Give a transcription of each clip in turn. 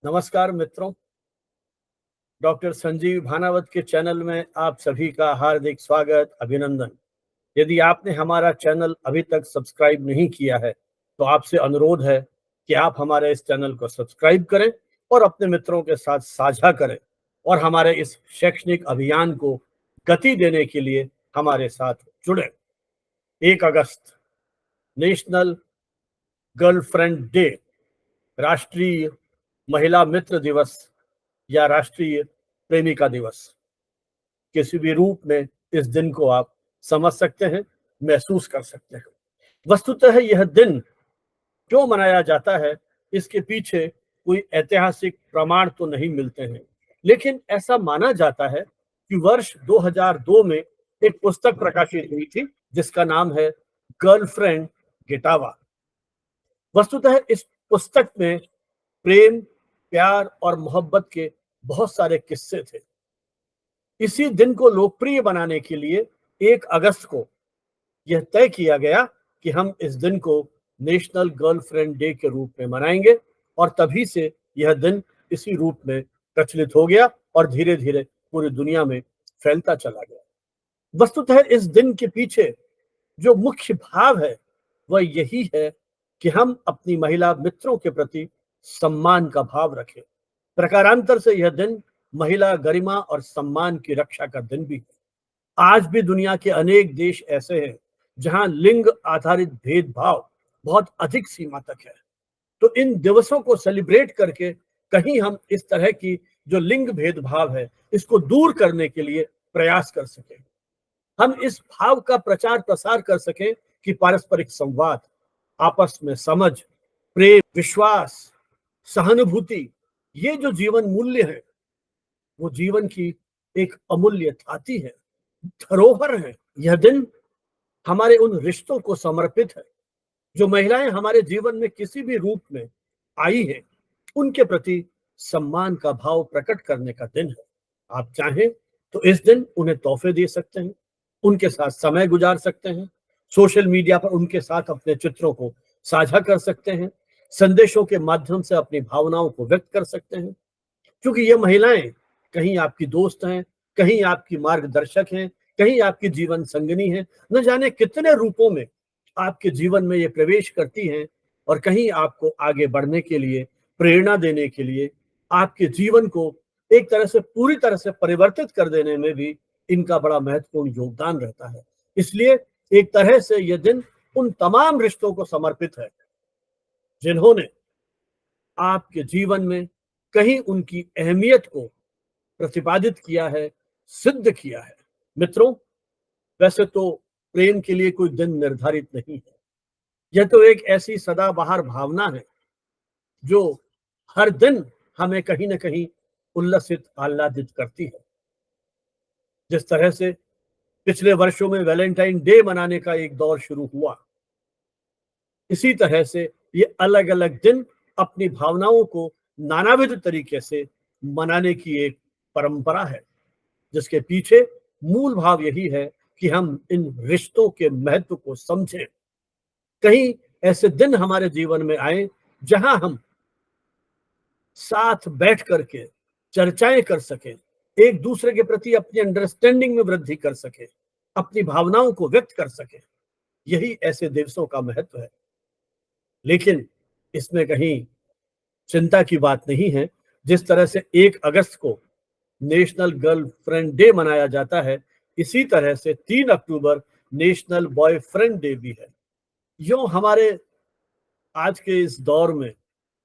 नमस्कार मित्रों, डॉक्टर संजीव भानावत के चैनल में आप सभी का हार्दिक स्वागत, अभिनंदन। यदि आपने हमारा चैनल अभी तक सब्सक्राइब नहीं किया है तो आपसे अनुरोध है कि आप हमारे इस चैनल को सब्सक्राइब करें और अपने मित्रों के साथ साझा करें और हमारे इस शैक्षणिक अभियान को गति देने के लिए हमारे साथ जुड़े। 1 अगस्त नेशनल गर्लफ्रेंड डे, राष्ट्रीय महिला मित्र दिवस या राष्ट्रीय प्रेमिका दिवस, किसी भी रूप में इस दिन को आप समझ सकते हैं, महसूस कर सकते हैं। वस्तुतः यह दिन क्यों मनाया जाता है, इसके पीछे कोई ऐतिहासिक प्रमाण तो नहीं मिलते हैं, लेकिन ऐसा माना जाता है कि वर्ष 2002 में एक पुस्तक प्रकाशित हुई थी जिसका नाम है गर्लफ्रेंड गिटावा। वस्तुतः इस पुस्तक में प्रेम, प्यार और मोहब्बत के बहुत सारे किस्से थे। इसी दिन को लोकप्रिय बनाने के लिए 1 अगस्त को यह तय किया गया कि हम इस दिन को नेशनल गर्लफ्रेंड डे के रूप में मनाएंगे और तभी से यह दिन इसी रूप में प्रचलित हो गया और धीरे धीरे पूरी दुनिया में फैलता चला गया। वस्तुतः इस दिन के पीछे जो मुख्य भाव है वह यही है कि हम अपनी महिला मित्रों के प्रति सम्मान का भाव रखें। प्रकारांतर से यह दिन महिला गरिमा और सम्मान की रक्षा का दिन भी है। आज भी दुनिया के अनेक देश ऐसे हैं जहां लिंग आधारित भेदभाव बहुत अधिक सीमा तक है, तो इन दिवसों को सेलिब्रेट करके कहीं हम इस तरह की जो लिंग भेदभाव है इसको दूर करने के लिए प्रयास कर सकें। हम इस भाव का प्रचार प्रसार कर सकें कि पारस्परिक संवाद, आपस में समझ, प्रेम, विश्वास, सहानुभूति, ये जो जीवन मूल्य है वो जीवन की एक अमूल्य थाती है, धरोहर है। यह दिन हमारे उन रिश्तों को समर्पित है जो महिलाएं हमारे जीवन में किसी भी रूप में आई हैं, उनके प्रति सम्मान का भाव प्रकट करने का दिन है। आप चाहें तो इस दिन उन्हें तोहफे दे सकते हैं, उनके साथ समय गुजार सकते हैं, सोशल मीडिया पर उनके साथ अपने चित्रों को साझा कर सकते हैं, संदेशों के माध्यम से अपनी भावनाओं को व्यक्त कर सकते हैं। क्योंकि ये महिलाएं कहीं आपकी दोस्त हैं, कहीं आपकी मार्गदर्शक हैं, कहीं आपकी जीवन संगिनी हैं, न जाने कितने रूपों में आपके जीवन में ये प्रवेश करती हैं और कहीं आपको आगे बढ़ने के लिए, प्रेरणा देने के लिए, आपके जीवन को एक तरह से पूरी तरह से परिवर्तित कर देने में भी इनका बड़ा महत्वपूर्ण योगदान रहता है। इसलिए एक तरह से यह दिन उन तमाम रिश्तों को समर्पित है जिन्होंने आपके जीवन में कहीं उनकी अहमियत को प्रतिपादित किया है, सिद्ध किया है। मित्रों, वैसे तो प्रेम के लिए कोई दिन निर्धारित नहीं है। यह तो एक ऐसी सदाबहार भावना है जो हर दिन हमें कहीं न कहीं उल्लसित, आह्लादित करती है। जिस तरह से पिछले वर्षों में वैलेंटाइन डे मनाने का एक दौर शुरू हुआ, इसी तरह से ये अलग-अलग दिन अपनी भावनाओं को नानाविध तरीके से मनाने की एक परंपरा है, जिसके पीछे मूल भाव यही है कि हम इन रिश्तों के महत्व को समझें। कहीं ऐसे दिन हमारे जीवन में आए जहां हम साथ बैठ करके चर्चाएं कर सकें, एक दूसरे के प्रति अपनी अंडरस्टैंडिंग में वृद्धि कर सकें, अपनी भावनाओं को व्यक्त कर सकें। यही ऐसे दिवसों का महत्व है। लेकिन इसमें कहीं चिंता की बात नहीं है। जिस तरह से 1 अगस्त को नेशनल गर्लफ्रेंड डे मनाया जाता है, इसी तरह से 3 अक्टूबर नेशनल बॉयफ्रेंड डे भी है। यूं हमारे आज के इस दौर में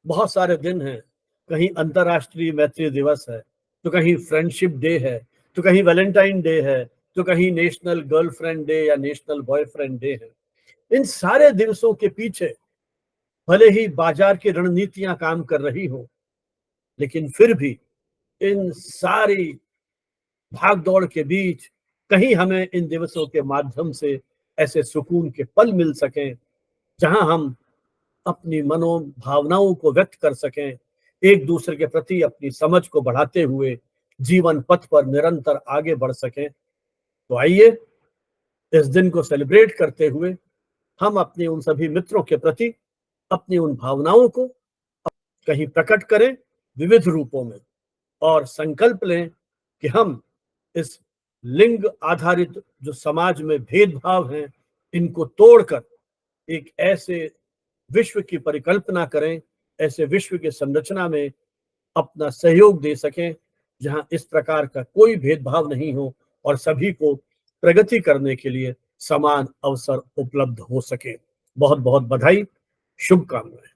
बहुत सारे दिन हैं। कहीं अंतर्राष्ट्रीय मैत्री दिवस है, तो कहीं फ्रेंडशिप डे है, तो कहीं वैलेंटाइन डे है, तो कहीं नेशनल गर्लफ्रेंड डे या नेशनल बॉयफ्रेंड डे है। इन सारे दिवसों के पीछे भले ही बाजार की रणनीतियां काम कर रही हो, लेकिन फिर भी इन सारी भाग-दौड़ के बीच कहीं हमें इन दिवसों के माध्यम से ऐसे सुकून के पल मिल सकें, जहां हम अपनी मनोभावनाओं को व्यक्त कर सकें, एक दूसरे के प्रति अपनी समझ को बढ़ाते हुए जीवन पथ पर निरंतर आगे बढ़ सकें। तो आइए इस दिन को सेलिब्रेट करते हुए हम अपने उन सभी मित्रों के प्रति अपनी उन भावनाओं को कहीं प्रकट करें विविध रूपों में, और संकल्प लें कि हम इस लिंग आधारित जो समाज में भेदभाव हैं, इनको तोड़कर एक ऐसे विश्व की परिकल्पना करें, ऐसे विश्व की संरचना में अपना सहयोग दे सकें, जहां इस प्रकार का कोई भेदभाव नहीं हो और सभी को प्रगति करने के लिए समान अवसर उपलब्ध हो सके। बहुत बहुत बधाई, शुभकामनाएं।